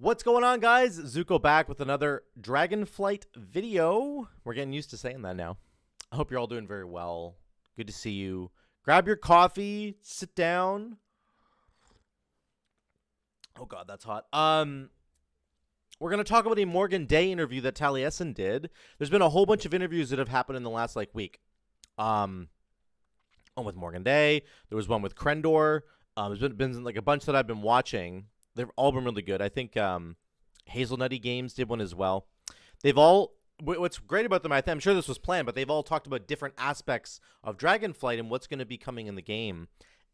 What's going on, guys? Zuko back with another Dragonflight video. We're getting used to saying that now. I hope you're all doing very well. Good to see you. Grab your coffee, sit down. Oh god, that's hot. We're going to talk about a Morgan Day interview that Taliesin did. There's been a whole bunch of interviews that have happened in the last week. One with Morgan Day, there was one with Krendor. There's been a bunch that I've been watching. They've all been really good. I think Hazelnutty Games did one as well. They've all, what's great about them, I'm sure this was planned, but they've all talked about different aspects of Dragonflight and what's going to be coming in the game.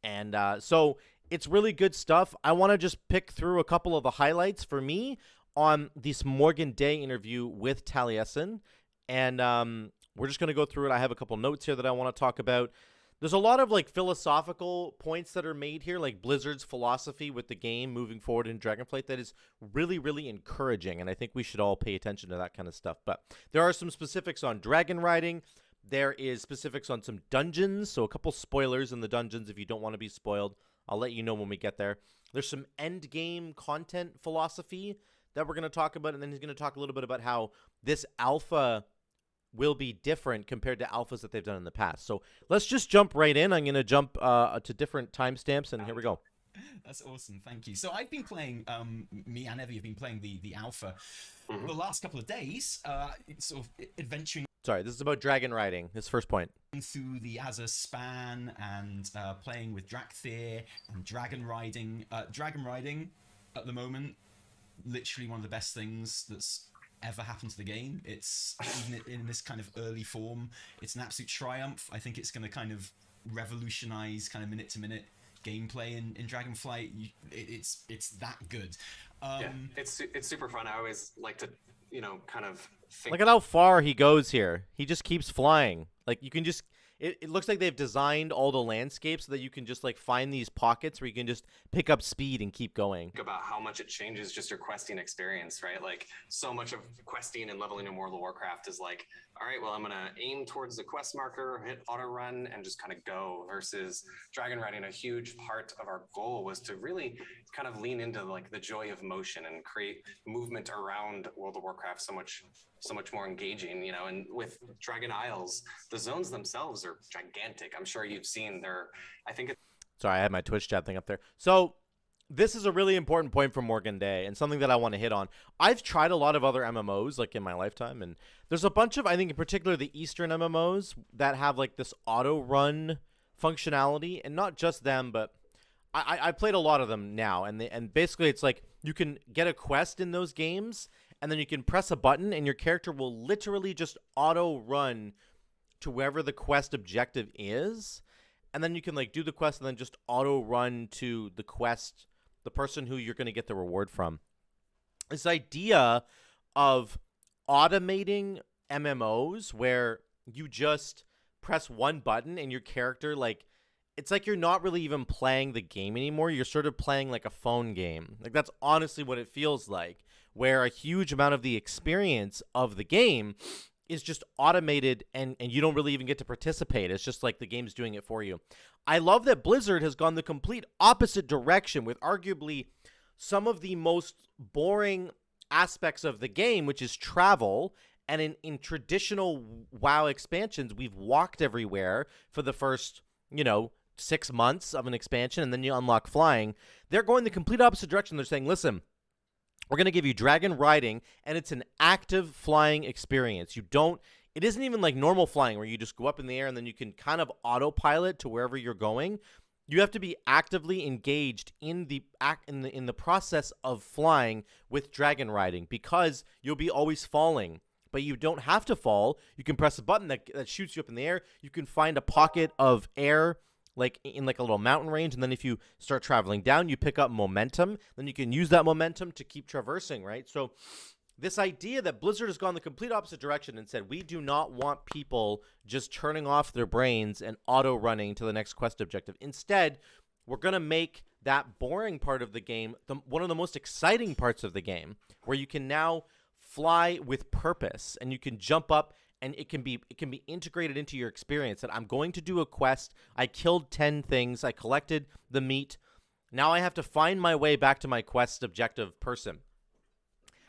And so it's really good stuff. I want to just pick through a couple of the highlights for me on this Morgan Day interview with Taliesin. And we're just going to go through it. I have a couple notes here that I want to talk about. There's a lot of philosophical points that are made here, like Blizzard's philosophy with the game moving forward in Dragonflight that is really, really encouraging, and I think we should all pay attention to that kind of stuff. But there are some specifics on dragon riding. There is specifics on some dungeons, so a couple spoilers in the dungeons if you don't want to be spoiled. I'll let you know when we get there. There's some end game content philosophy that we're going to talk about, and then he's going to talk a little bit about how this alpha will be different compared to alphas that they've done in the past. So let's just jump right in. I'm going to jump to different timestamps, and here we go. That's awesome. Thank you. So I've been playing, me and Evie have been playing the alpha for the last couple of days, sort of adventuring. Sorry, this is about dragon riding, his first point. Through the Azure span and playing with Drakthir and dragon riding. Dragon riding at the moment, literally one of the best things that's ever happened to the game. It's even in this kind of early form, it's an absolute triumph. I think it's going to kind of revolutionize kind of minute to minute gameplay in Dragonflight. It's that good. Yeah, it's super fun. I always like to kind of think. Look at how far he goes here. He just keeps flying. You can just it looks like they've designed all the landscapes so that you can just find these pockets where you can just pick up speed and keep going. About how much it changes just your questing experience, right? So much of questing and leveling in World of Warcraft is all right, well, I'm gonna aim towards the quest marker, hit auto run, and just kind of go. Versus dragon riding, a huge part of our goal was to really kind of lean into the joy of motion and create movement around World of Warcraft so much more engaging, and with Dragon Isles, the zones themselves are gigantic. I'm sure you've seen Sorry, I had my Twitch chat thing up there. So this is a really important point from Morgan Day and something that I want to hit on. I've tried a lot of other MMOs in my lifetime, and there's a bunch of, I think in particular the Eastern MMOs that have this auto run functionality, and not just them, but I played a lot of them now, and basically it's you can get a quest in those games, and then you can press a button and your character will literally just auto run to wherever the quest objective is, and then you can do the quest and then just auto run to the quest, the person who you're going to get the reward from. This idea of automating MMOs where you just press one button and your character it's you're not really even playing the game anymore. You're sort of playing a phone game. That's honestly what it feels like, where a huge amount of the experience of the game is just automated and you don't really even get to participate. It's just the game's doing it for you. I love that Blizzard has gone the complete opposite direction with arguably some of the most boring aspects of the game, which is travel. And in traditional WoW expansions, we've walked everywhere for the first, 6 months of an expansion, and then you unlock flying. They're going the complete opposite direction. They're saying, listen, we're going to give you dragon riding, and it's an active flying experience. It isn't even like normal flying where you just go up in the air and then you can kind of autopilot to wherever you're going. You have to be actively engaged in the process of flying with dragon riding, because you'll be always falling. But you don't have to fall. You can press a button that shoots you up in the air. You can find a pocket of air in a little mountain range, and then if you start traveling down, you pick up momentum. Then you can use that momentum to keep traversing, right? So this idea that Blizzard has gone the complete opposite direction and said, we do not want people just turning off their brains and auto-running to the next quest objective. Instead, we're going to make that boring part of the game one of the most exciting parts of the game, where you can now fly with purpose, and you can jump up, and it can be integrated into your experience. That I'm going to do a quest. I killed 10 things. I collected the meat. Now I have to find my way back to my quest objective person.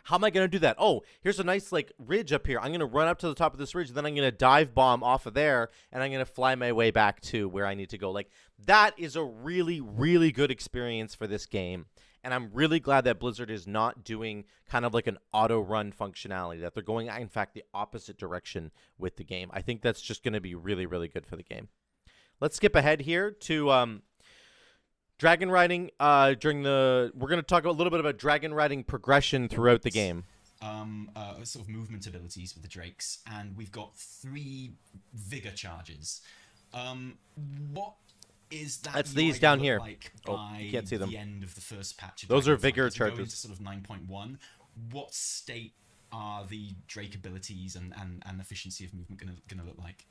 How am I going to do that? Oh, here's a nice like ridge up here. I'm going to run up to the top of this ridge, then I'm going to dive bomb off of there, and I'm going to fly my way back to where I need to go. Like, that is a really, really good experience for this game. And I'm really glad that Blizzard is not doing kind of like an auto-run functionality, that they're going, in fact, the opposite direction with the game. I think that's just going to be really, really good for the game. Let's skip ahead here to dragon riding. We're going to talk a little bit about dragon riding progression throughout the game. Sort of movement abilities with the drakes, and we've got 3 vigor charges. What is that? That's these down here. Like you can't see them. The end of the first patch. Those are Dragonflight, vigor as we go charges. into sort of 9.1. What state are the drake abilities and efficiency of movement gonna look like?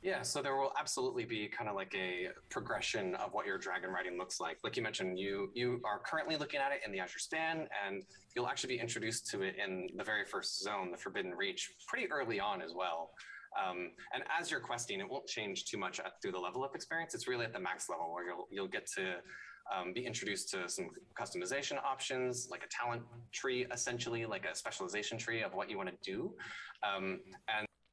Yeah, so there will absolutely be kind of like a progression of what your dragon riding looks like. Like you mentioned, you are currently looking at it in the Azure Span, and you'll actually be introduced to it in the very first zone, the Forbidden Reach, pretty early on as well. And as you're questing, it won't change too much through the level up experience. It's really at the max level where you'll get to be introduced to some customization options, like a talent tree, essentially, like a specialization tree of what you want to do. And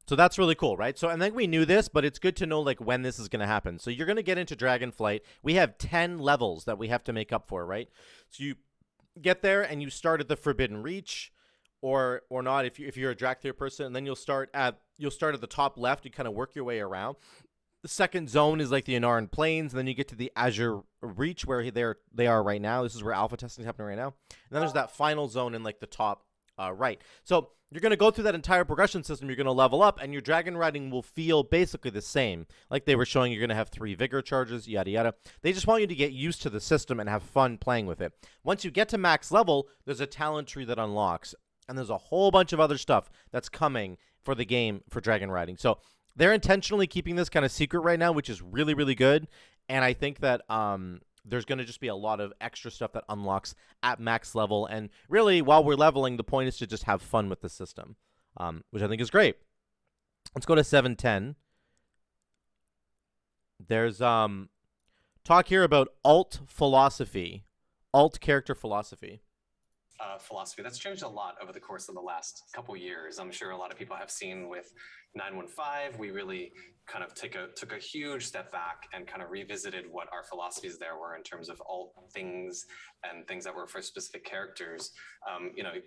so that's really cool, right? So, and then we knew this, but it's good to know like when this is going to happen. So you're going to get into Dragonflight. We have 10 levels that we have to make up for, right? So you get there and you start at the Forbidden Reach, or not if you're a Drakthir person, and then you'll start at the top left. You kind of work your way around. The second zone is like the Inaran Plains, and then you get to the Azure Reach where they are right now. This is where alpha testing is happening right now. And then there's that final zone in like the top right. So you're going to go through that entire progression system. You're going to level up, and your dragon riding will feel basically the same. Like they were showing, you're going to have 3 vigor charges, yada, yada. They just want you to get used to the system and have fun playing with it. Once you get to max level, there's a talent tree that unlocks, and there's a whole bunch of other stuff that's coming for the game for dragon riding. So they're intentionally keeping this kind of secret right now, which is really, really good. And I think that there's going to just be a lot of extra stuff that unlocks at max level. And really, while we're leveling, the point is to just have fun with the system, which I think is great. Let's go to 7.10. There's talk here about alt philosophy, alt character philosophy. Philosophy that's changed a lot over the course of the last couple years. I'm sure a lot of people have seen with 9.15, we really kind of took a huge step back and kind of revisited what our philosophies there were in terms of alt things and things that were for specific characters.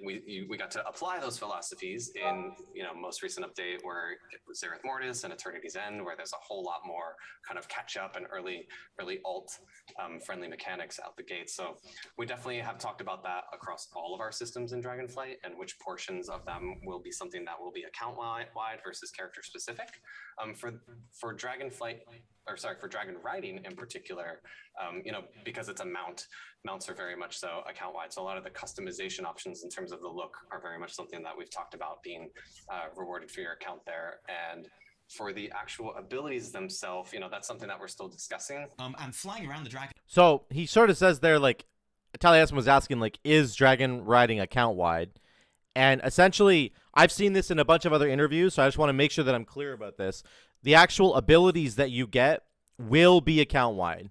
We got to apply those philosophies in most recent update where it was Zereth Mortis and Eternity's End, where there's a whole lot more kind of catch up and early alt friendly mechanics out the gate. So we definitely have talked about that across all of our systems in Dragonflight, and which portions of them will be something that will be account wide versus character specific. For Dragonflight, or sorry, for dragon riding in particular, because it's a mount, mounts are very much so account wide. So a lot of the customization options in terms of the look are very much something that we've talked about being rewarded for your account there. And for the actual abilities themselves, that's something that we're still discussing. And flying around the dragon. So he sort of says there, like, Taliesin was asking, like, is dragon riding account wide? And essentially, I've seen this in a bunch of other interviews, so I just want to make sure that I'm clear about this. The actual abilities that you get will be account wide.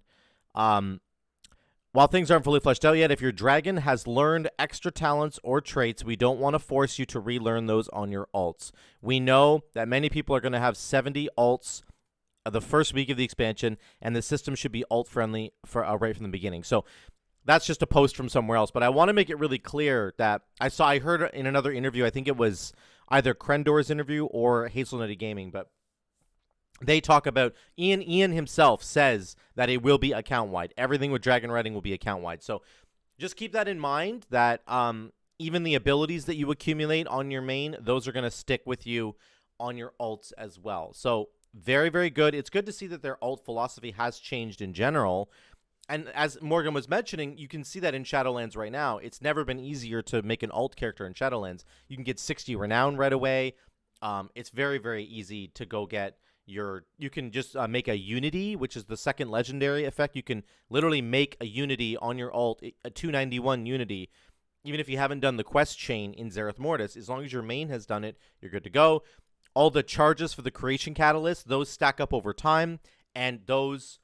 While things aren't fully fleshed out yet, if your dragon has learned extra talents or traits, we don't want to force you to relearn those on your alts. We know that many people are going to have 70 alts the first week of the expansion, and the system should be alt friendly for right from the beginning. So that's just a post from somewhere else, but I want to make it really clear that I heard in another interview, I think it was either Krendor's interview or Hazelnutty Gaming, but they talk about Ian himself says that it will be account wide. Everything with dragon riding will be account wide. So just keep that in mind, that even the abilities that you accumulate on your main, those are going to stick with you on your alts as well. So very, very good. It's good to see that their alt philosophy has changed in general. And as Morgan was mentioning, you can see that in Shadowlands right now. It's never been easier to make an alt character in Shadowlands. You can get 60 Renown right away. It's very, very easy to go get you can just make a Unity, which is the second legendary effect. You can literally make a Unity on your alt, a 291 Unity, even if you haven't done the quest chain in Zereth Mortis. As long as your main has done it, you're good to go. All the charges for the creation catalyst, those stack up over time, and those,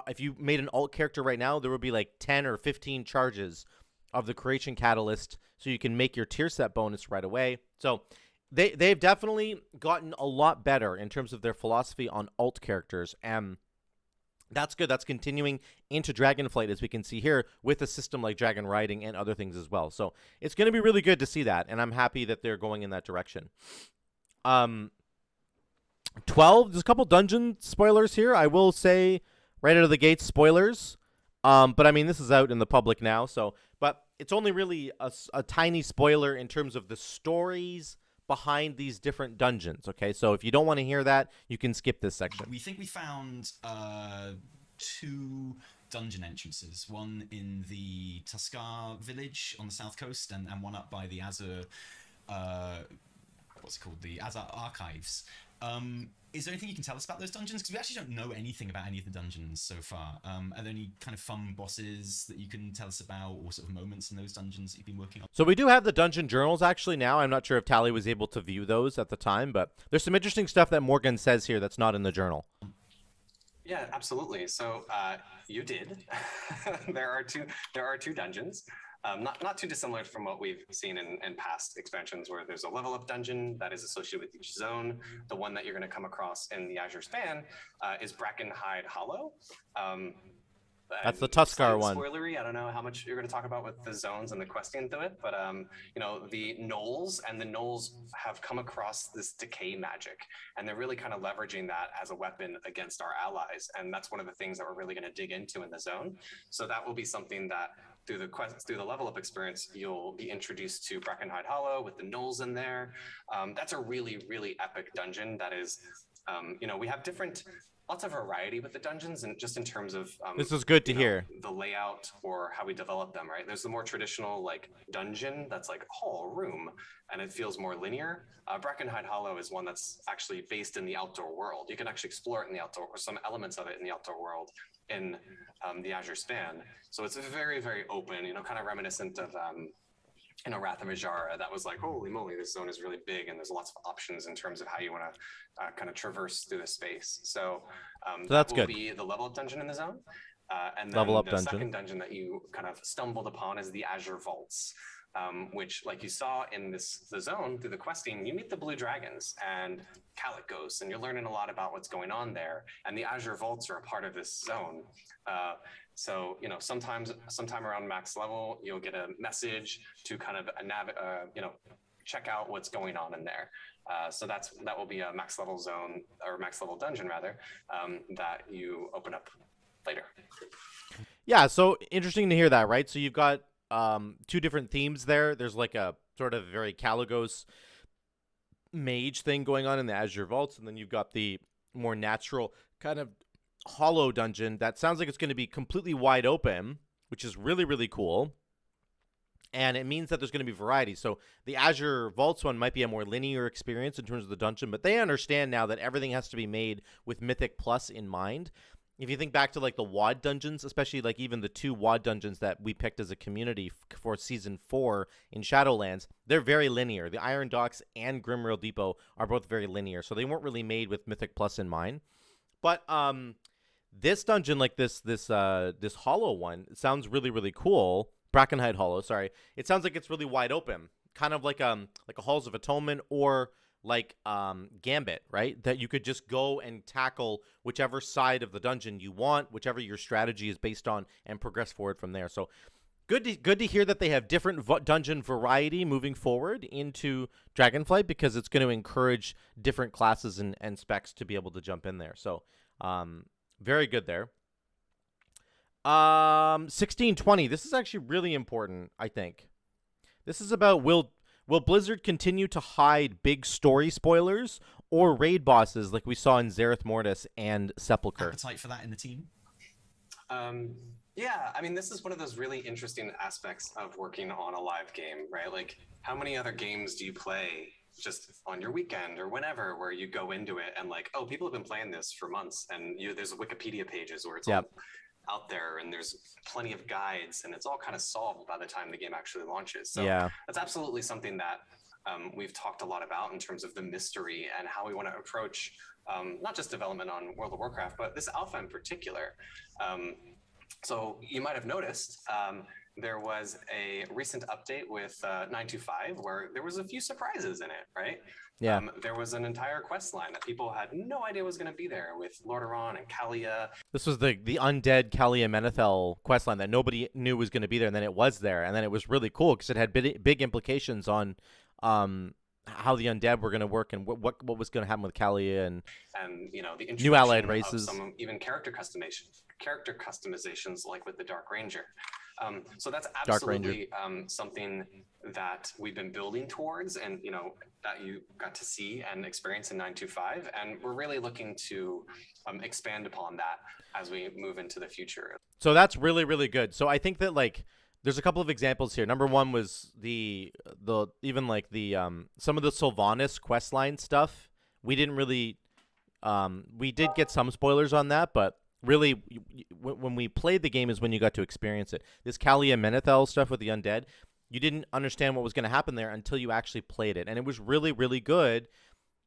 if you made an alt character right now, there would be like 10 or 15 charges of the creation catalyst, so you can make your tier set bonus right away. So they've definitely gotten a lot better in terms of their philosophy on alt characters, and that's good. That's continuing into Dragonflight, as we can see here, with a system like Dragonriding and other things as well. So it's going to be really good to see that, and I'm happy that they're going in that direction. 12, there's a couple dungeon spoilers here. I will say right out of the gate, spoilers. But I mean, this is out in the public now, so, but it's only really a tiny spoiler in terms of the stories behind these different dungeons. Okay, so if you don't want to hear that, you can skip this section. We think we found 2 dungeon entrances, one in the Tuskar village on the south coast, and one up by the Azure, what's it called, the Azure archives. Is there anything you can tell us about those dungeons? Because we actually don't know anything about any of the dungeons so far. Are there any kind of fun bosses that you can tell us about, or sort of moments in those dungeons that you've been working on? So we do have the dungeon journals actually now. I'm not sure if Tally was able to view those at the time, but there's some interesting stuff that Morgan says here that's not in the journal. Yeah, absolutely. So you did. There are two dungeons. Not too dissimilar from what we've seen in past expansions, where there's a level up dungeon that is associated with each zone. The one that you're going to come across in the Azure Span is Brackenhide Hollow. That's the Tuskar one. Spoilery. I don't know how much you're going to talk about with the zones and the questing through it, but you know, the gnolls have come across this decay magic, and they're really kind of leveraging that as a weapon against our allies, and that's one of the things that we're really going to dig into in the zone. So that will be something that through the level up experience, you'll be introduced to Brackenhide Hollow with the gnolls in there. That's a really, really epic dungeon. That is, you know, we have lots of variety with the dungeons, and just in terms of this is good to hear, the layout or how we develop them, right? There's the more traditional like dungeon that's like hall room, and it feels more linear. Brackenhide Hollow is one that's actually based in the outdoor world. You can actually explore it in the outdoor, or some elements of it in the outdoor world in the Azure Span. So it's very, very open, you know, kind of reminiscent of Wrath of Azure. That was like, holy moly, this zone is really big, and there's lots of options in terms of how you want to kind of traverse through the space. So, that's that will good. be the level up dungeon in the zone. And then Level up the dungeon. second dungeon that you kind of stumbled upon is the Azure Vaults, which, like you saw in the zone through the questing, you meet the blue dragons and Calicos, and you're learning a lot about what's going on there. And the Azure Vaults are a part of this zone. So, you know, sometime around max level, you'll get a message to kind of you know, check out what's going on in there. So that will be a max level zone, or max level dungeon rather, that you open up later. Yeah, so interesting to hear that, right? So you've got 2 different themes there. There's like a sort of very Caligos mage thing going on in the Azure Vaults, and then you've got the more natural kind of hollow dungeon that sounds like it's going to be completely wide open, which is really, really cool. And it means that there's going to be variety. So the Azure Vaults one might be a more linear experience in terms of the dungeon, but they understand now that everything has to be made with Mythic Plus in mind. If you think back to like the WoD dungeons, especially like even the 2 WoD dungeons that we picked as a community for Season 4 in Shadowlands, they're very linear. The Iron Docks and Grimrail Depot are both very linear, so they weren't really made with Mythic Plus in mind. But this dungeon, like this hollow one, it sounds really, really cool. Brackenhide Hollow, sorry. It sounds like it's really wide open, kind of like a Halls of Atonement or like Gambit, right? That you could just go and tackle whichever side of the dungeon you want, whichever your strategy is based on, and progress forward from there. So good to hear that they have different dungeon variety moving forward into Dragonflight, because it's going to encourage different classes and specs to be able to jump in there. So very good there. 1620. This is actually really important, I think. This is about will Blizzard continue to hide big story spoilers or raid bosses like we saw in Zereth Mortis and Sepulchre? Appetite for that in the team? Yeah, I mean, this is one of those really interesting aspects of working on a live game, right? Like, how many other games do you play just on your weekend or whenever, where you go into it and like, oh, people have been playing this for months, and there's Wikipedia pages where it's all out there, and there's plenty of guides, and it's all kind of solved by the time the game actually launches. So that's absolutely something that we've talked a lot about in terms of the mystery and how we want to approach not just development on World of Warcraft, but this alpha in particular. So you might have noticed there was a recent update with 925 where there was a few surprises in it, right? Yeah. There was an entire quest line that people had no idea was going to be there with Lordaeron and Kalia. This was the undead Kalia Menethil questline that nobody knew was going to be there, and then it was there, and then it was really cool because it had big implications on how the undead were going to work and what was going to happen with Kalia and you know, the new allied introduction races, of some even character customizations like with the Dark Ranger. So that's absolutely something that we've been building towards, and you know, that you got to see and experience in 925, and we're really looking to expand upon that as we move into the future. So that's really, really good. So I think that like there's a couple of examples here. Number one was the even like the some of the Sylvanas questline stuff. We didn't really we did get some spoilers on that, but really when we played the game is when you got to experience it. This Kalia Menethil stuff with the undead, you didn't understand what was going to happen there until you actually played it, and it was really, really good.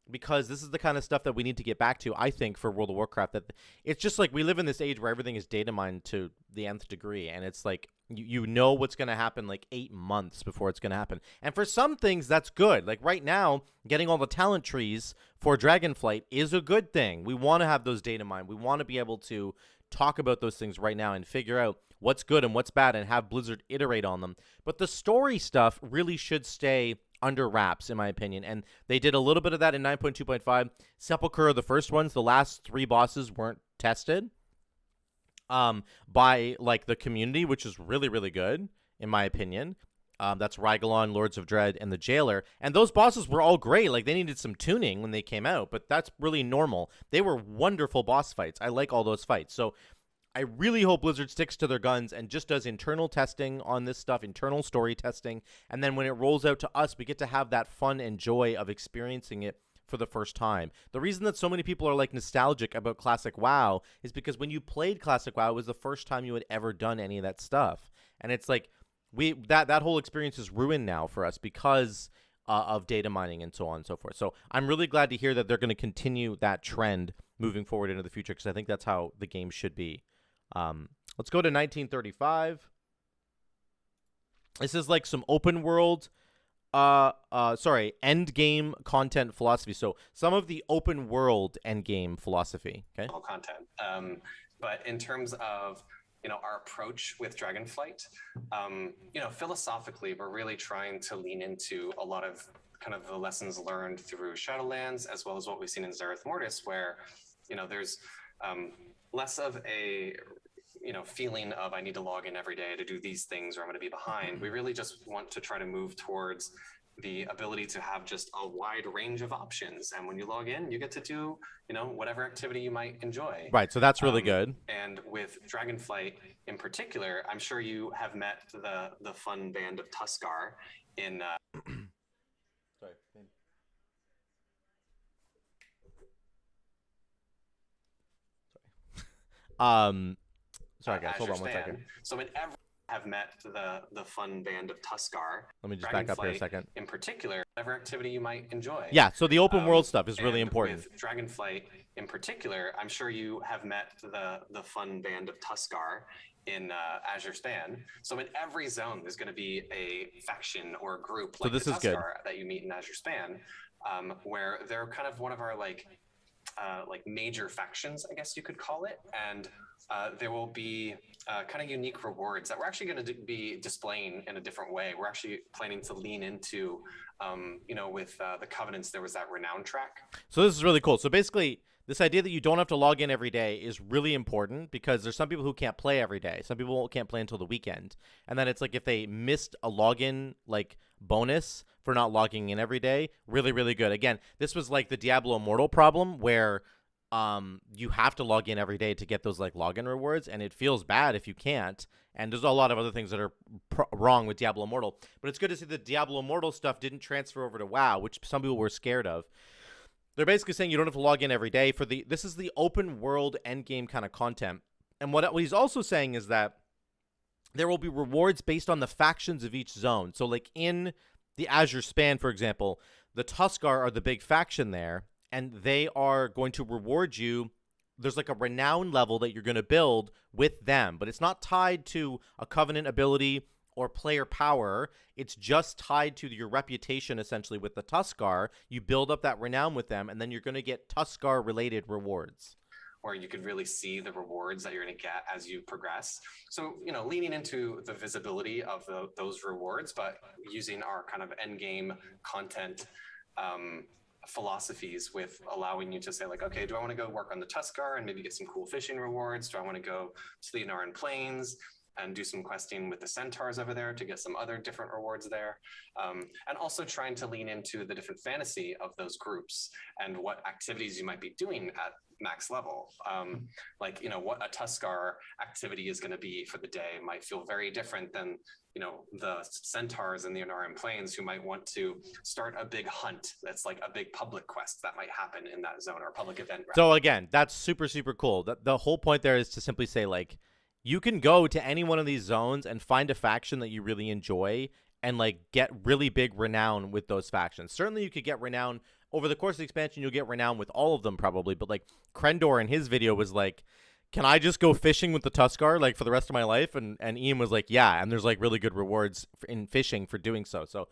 Because this is the kind of stuff that we need to get back to, I think, for World of Warcraft. That it's just like we live in this age where everything is data mined to the nth degree, and it's like you know what's going to happen like 8 months before it's going to happen. And for some things, that's good. Like right now, getting all the talent trees for Dragonflight is a good thing. We want to have those data mined. We want to be able to talk about those things right now and figure out what's good and what's bad and have Blizzard iterate on them. But the story stuff really should stay under wraps, in my opinion, and they did a little bit of that in 9.2.5. Sepulchre are the first ones. The last 3 bosses weren't tested by like the community, which is really, really good, in my opinion. That's Rygalon, Lords of Dread, and the Jailer, and those bosses were all great. Like they needed some tuning when they came out, but that's really normal. They were wonderful boss fights. I like all those fights. So I really hope Blizzard sticks to their guns and just does internal testing on this stuff, internal story testing, and then when it rolls out to us, we get to have that fun and joy of experiencing it for the first time. The reason that so many people are like nostalgic about Classic WoW is because when you played Classic WoW, it was the first time you had ever done any of that stuff. And it's like that whole experience is ruined now for us because of data mining and so on and so forth. So I'm really glad to hear that they're going to continue that trend moving forward into the future because I think that's how the game should be. Let's go to 1935. This is like some open world, end game content philosophy. So some of the open world end game philosophy. Okay. Content. But in terms of, you know, our approach with Dragonflight, you know, philosophically, we're really trying to lean into a lot of kind of the lessons learned through Shadowlands, as well as what we've seen in Zereth Mortis, where, you know, there's less of a, you know, feeling of I need to log in every day to do these things or I'm going to be behind. We really just want to try to move towards the ability to have just a wide range of options. And when you log in, you get to do, you know, whatever activity you might enjoy. Right. So that's really good. And with Dragonflight in particular, I'm sure you have met the fun band of Tuskar in... Sorry. Sorry guys, hold on one second. So in every have met the fun band of Tuskar. Let me just back up here a second. In particular, whatever activity you might enjoy. Yeah, so the open world stuff is really important. With Dragonflight in particular, I'm sure you have met the fun band of Tuskar in Azure Span. So in every zone, there's going to be a faction or a group like this the is good. Tuskar that you meet in Azure Span, where they're kind of one of our like major factions, I guess you could call it, and there will be kind of unique rewards that we're actually going to be displaying in a different way. We're actually planning to lean into, you know, with the Covenants, there was that Renown track. So this is really cool. So basically, this idea that you don't have to log in every day is really important because there's some people who can't play every day. Some people can't play until the weekend. And then it's like if they missed a login like bonus for not logging in every day, really, really good. Again, this was like the Diablo Immortal problem where you have to log in every day to get those like login rewards, and it feels bad if you can't. And there's a lot of other things that are wrong with Diablo Immortal. But it's good to see that Diablo Immortal stuff didn't transfer over to WoW, which some people were scared of. They're basically saying you don't have to log in every day for this is the open world endgame kind of content. And what he's also saying is that there will be rewards based on the factions of each zone. So like in the Azure Span, for example, the Tuskar are the big faction there, and they are going to reward you. There's like a renown level that you're going to build with them, but it's not tied to a Covenant ability or player power. It's just tied to your reputation, essentially, with the Tuskar. You build up that renown with them, and then you're going to get Tuskar-related rewards. Where you could really see the rewards that you're going to get as you progress. So, leaning into the visibility of those rewards, but using our kind of end game content philosophies with allowing you to say like, okay, do I want to go work on the Tuskar and maybe get some cool fishing rewards? Do I want to go to the Inaran Plains and do some questing with the centaurs over there to get some other different rewards there? And also trying to lean into the different fantasy of those groups and what activities you might be doing at max level. What a Tuskar activity is going to be for the day might feel very different than the centaurs in the Inaran Plains, who might want to start a big hunt that's like a big public quest that might happen in that zone, or a public event. So again, that's super, super cool. The whole point there is to simply say, like, you can go to any one of these zones and find a faction that you really enjoy and like get really big renown with those factions. Certainly you could get renown over the course of the expansion. You'll get renown with all of them probably, but like Krendor in his video was like, can I just go fishing with the Tuskar like for the rest of my life? And Ian was like, yeah, and there's like really good rewards in fishing for doing so. So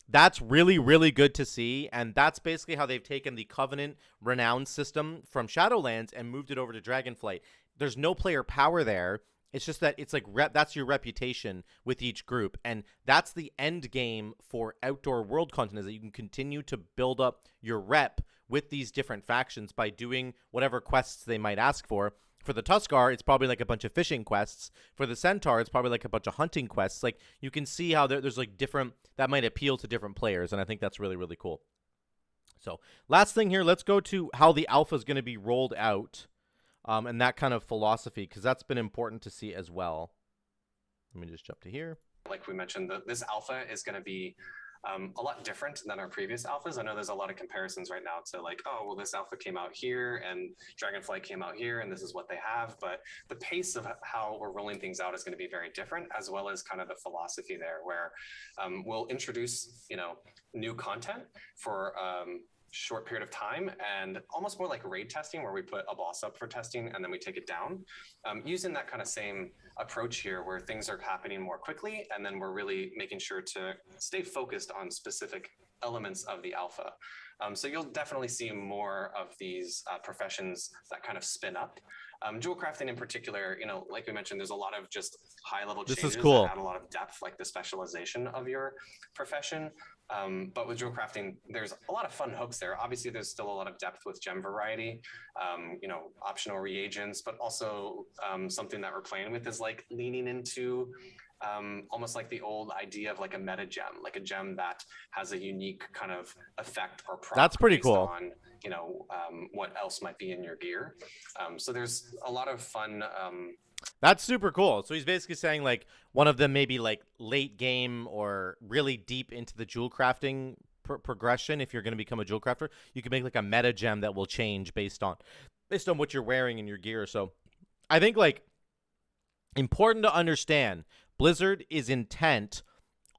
that's really, really good to see, and that's basically how they've taken the Covenant renown system from Shadowlands and moved it over to Dragonflight. There's no player power there. It's just that it's like that's your reputation with each group, and that's the end game for outdoor world content, is that you can continue to build up your rep with these different factions by doing whatever quests they might ask for. For the Tuskar, it's probably like a bunch of fishing quests. For the Centaur, it's probably like a bunch of hunting quests. Like, you can see how there's like different, that might appeal to different players, and I think that's really, really cool. So, last thing here, let's go to how the alpha is going to be rolled out, and that kind of philosophy, because that's been important to see as well. Let me just jump to here. Like we mentioned, this alpha is going to be a lot different than our previous alphas. I know there's a lot of comparisons right now to like, oh, well, this alpha came out here and Dragonflight came out here and this is what they have. But the pace of how we're rolling things out is going to be very different, as well as kind of the philosophy there, where we'll introduce, new content for short period of time, and almost more like raid testing, where we put a boss up for testing and then we take it down, using that kind of same approach here, where things are happening more quickly, and then we're really making sure to stay focused on specific elements of the alpha. So you'll definitely see more of these professions that kind of spin up. Jewel crafting in particular, like we mentioned, there's a lot of just high level changes This is cool. that add a lot of depth, like the specialization of your profession. But with jewel crafting, there's a lot of fun hooks there. Obviously, there's still a lot of depth with gem variety, optional reagents, but also something that we're playing with is like leaning into almost like the old idea of like a meta gem, like a gem that has a unique kind of effect or proc. That's pretty based cool. on what else might be in your gear. So there's a lot of fun. That's super cool. So he's basically saying like one of them maybe like late game or really deep into the jewel crafting progression. If you're going to become a jewel crafter, you can make like a meta gem that will change based on what you're wearing in your gear. So I think like important to understand, Blizzard is intent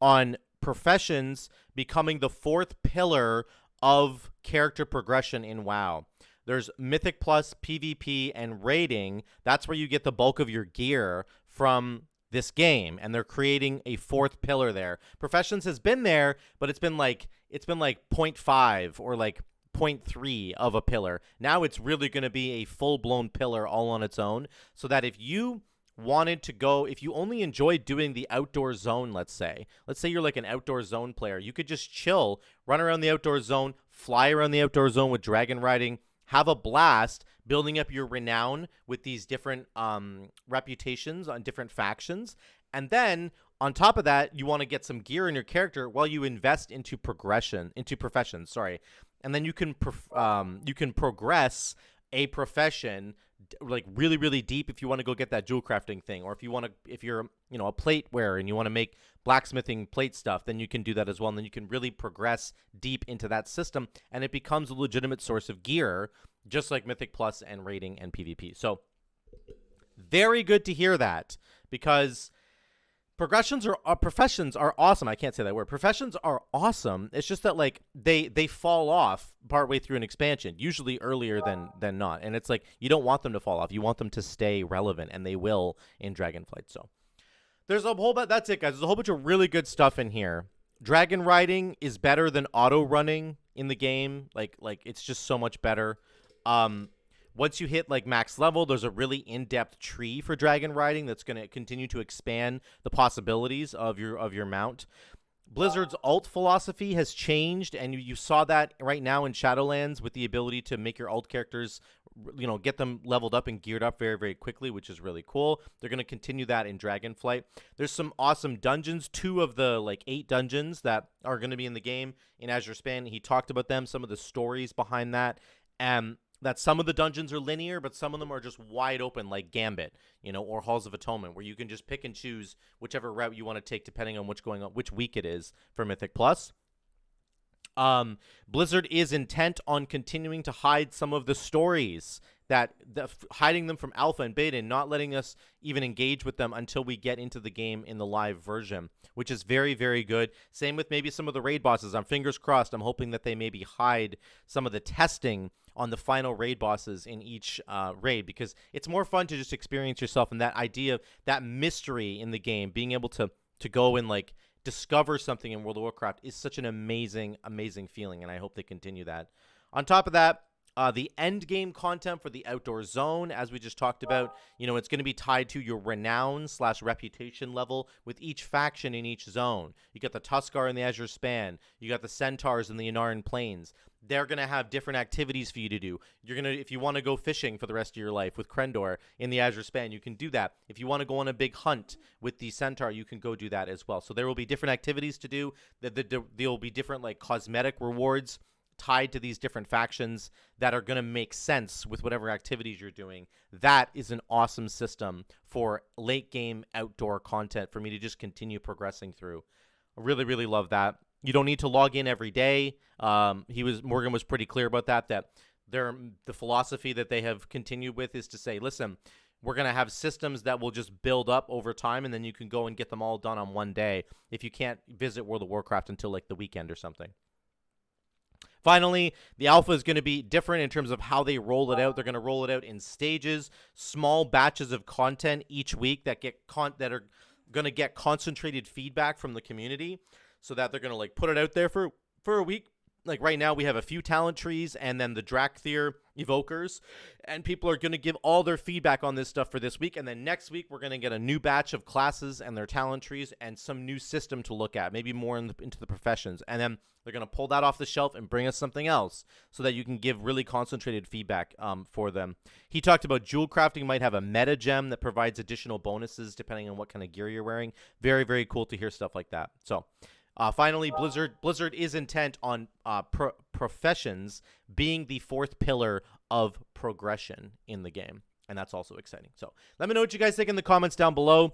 on professions becoming the fourth pillar of character progression in WoW. There's Mythic Plus, PvP, and raiding. That's where you get the bulk of your gear from this game, and they're creating a fourth pillar there. Professions has been there, but it's been like 0.5 or like 0.3 of a pillar. Now it's really going to be a full-blown pillar all on its own, so that if you wanted to go, if you only enjoyed doing the outdoor zone, let's say you're like an outdoor zone player, you could just chill, run around the outdoor zone, fly around the outdoor zone with dragon riding, have a blast building up your renown with these different reputations on different factions. And then on top of that, you want to get some gear in your character while you invest into professions, sorry. And then you can progress a profession like really, really deep if you want to go get that jewel crafting thing, or if you're a plate wearer and you want to make blacksmithing plate stuff, then you can do that as well, and then you can really progress deep into that system, and it becomes a legitimate source of gear, just like Mythic Plus and raiding and PvP. So very good to hear that, because professions are awesome. I can't say that word. Professions are awesome. It's just that like they fall off partway through an expansion, usually earlier than not. And it's like you don't want them to fall off. You want them to stay relevant, and they will in Dragonflight. So There's a whole bunch. That's it, guys. There's a whole bunch of really good stuff in here. Dragon riding is better than auto running in the game. Like it's just so much better. Once you hit like max level, there's a really in-depth tree for dragon riding that's going to continue to expand the possibilities of your mount. Blizzard's ult philosophy has changed, and you saw that right now in Shadowlands with the ability to make your ult characters, you know, get them leveled up and geared up very, very quickly, which is really cool. They're going to continue that in Dragonflight. There's some awesome dungeons, 2 of the, like, 8 dungeons that are going to be in the game in Azure Span. He talked about them, some of the stories behind that, and that some of the dungeons are linear, but some of them are just wide open, like Gambit, you know, or Halls of Atonement, where you can just pick and choose whichever route you want to take depending on which week it is for Mythic Plus. Blizzard is intent on continuing to hide some of the stories, hiding them from alpha and beta and not letting us even engage with them until we get into the game in the live version, which is very, very good. Same with maybe some of the raid bosses. I'm fingers crossed. I'm hoping that they maybe hide some of the testing on the final raid bosses in each raid, because it's more fun to just experience yourself and that idea, that mystery in the game, being able to go and like discover something in World of Warcraft is such an amazing, amazing feeling, and I hope they continue that. On top of that, the end game content for the outdoor zone, as we just talked about, you know, it's going to be tied to your renown / reputation level with each faction in each zone. You got the Tuskar in the Azure Span. You got the Centaurs in the Yanaran Plains. They're going to have different activities for you to do. You're going to, if you want to go fishing for the rest of your life with Krendor in the Azure Span, you can do that. If you want to go on a big hunt with the Centaur, you can go do that as well. So there will be different activities to do. There will be different like cosmetic rewards tied to these different factions that are going to make sense with whatever activities you're doing. That is an awesome system for late game outdoor content for me to just continue progressing through. I really, really love that. You don't need to log in every day. Morgan was pretty clear about that the philosophy that they have continued with is to say, listen, we're going to have systems that will just build up over time, and then you can go and get them all done on one day if you can't visit World of Warcraft until like the weekend or something. Finally, the alpha is going to be different in terms of how they roll it out. They're going to roll it out in stages, small batches of content each week that are going to get concentrated feedback from the community, so that they're going to like put it out there for a week. Like right now we have a few talent trees and then the Drakthir evokers, and people are going to give all their feedback on this stuff for this week, and then next week we're going to get a new batch of classes and their talent trees and some new system to look at, maybe more into the professions, and then they're going to pull that off the shelf and bring us something else so that you can give really concentrated feedback for them. He talked about jewel crafting might have a meta gem that provides additional bonuses depending on what kind of gear you're wearing. Very, very cool to hear stuff like that. So finally, Blizzard is intent on professions being the 4th pillar of progression in the game, and that's also exciting. So let me know what you guys think in the comments down below.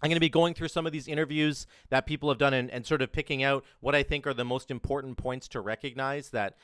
I'm going to be going through some of these interviews that people have done and sort of picking out what I think are the most important points to recognize. That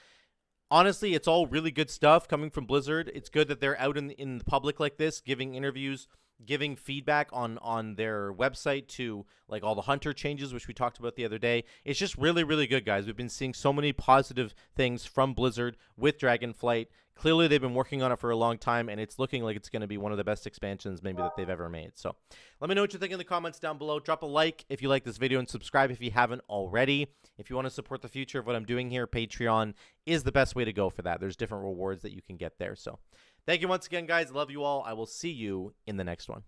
honestly, it's all really good stuff coming from Blizzard. It's good that they're out in the public like this, giving interviews, giving feedback on their website to like all the hunter changes, which we talked about the other day. It's just really, really good, guys. We've been seeing so many positive things from Blizzard with Dragonflight. Clearly, they've been working on it for a long time, and it's looking like it's going to be one of the best expansions maybe that they've ever made. So let me know what you think in the comments down below. Drop a like if you like this video and subscribe if you haven't already. If you want to support the future of what I'm doing here, Patreon is the best way to go for that. There's different rewards that you can get there. So thank you once again, guys. Love you all. I will see you in the next one.